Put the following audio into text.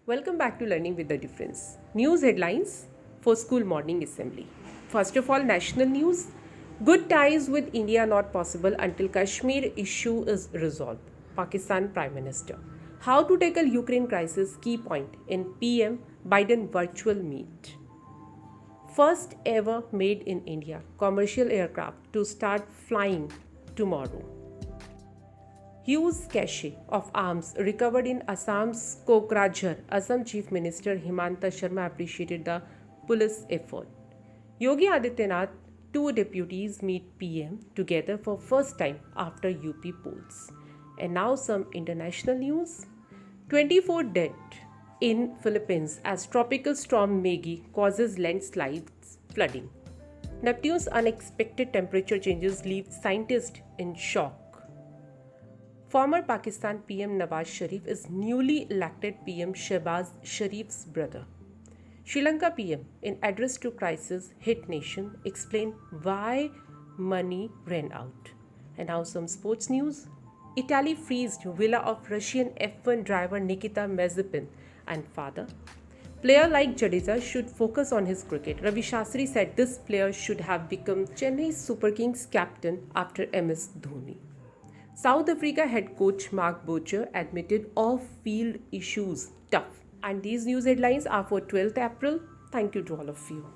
Welcome back to Learning with the Difference. News headlines for school morning assembly. First of all, national news. Good ties with India not possible until Kashmir issue is resolved. Pakistan Prime Minister. How to tackle Ukraine crisis key point in PM Biden virtual meet. First ever made in India commercial aircraft to start flying tomorrow. Huge cache of arms recovered in Assam's Kokrajhar. Assam Chief Minister Himanta Sharma appreciated the police effort. Yogi Adityanath, two deputies meet PM together for first time after UP polls. And now some international news. 24 dead in Philippines as tropical storm Maggie causes landslides, flooding. Neptune's unexpected temperature changes leave scientists in shock. Former Pakistan PM Nawaz Sharif is newly elected PM Shehbaz Sharif's brother. Sri Lanka PM, in address to crisis hit nation, explained why money ran out. And now some sports news. Italy freezed villa of Russian F1 driver Nikita Mazepin and father. Player like Jadeja should focus on his cricket. Ravi Shastri said this player should have become Chennai Super Kings captain after MS Dhoni. South Africa head coach Mark Boucher admitted off-field issues tough. And these news headlines are for 12th April. Thank you to all of you.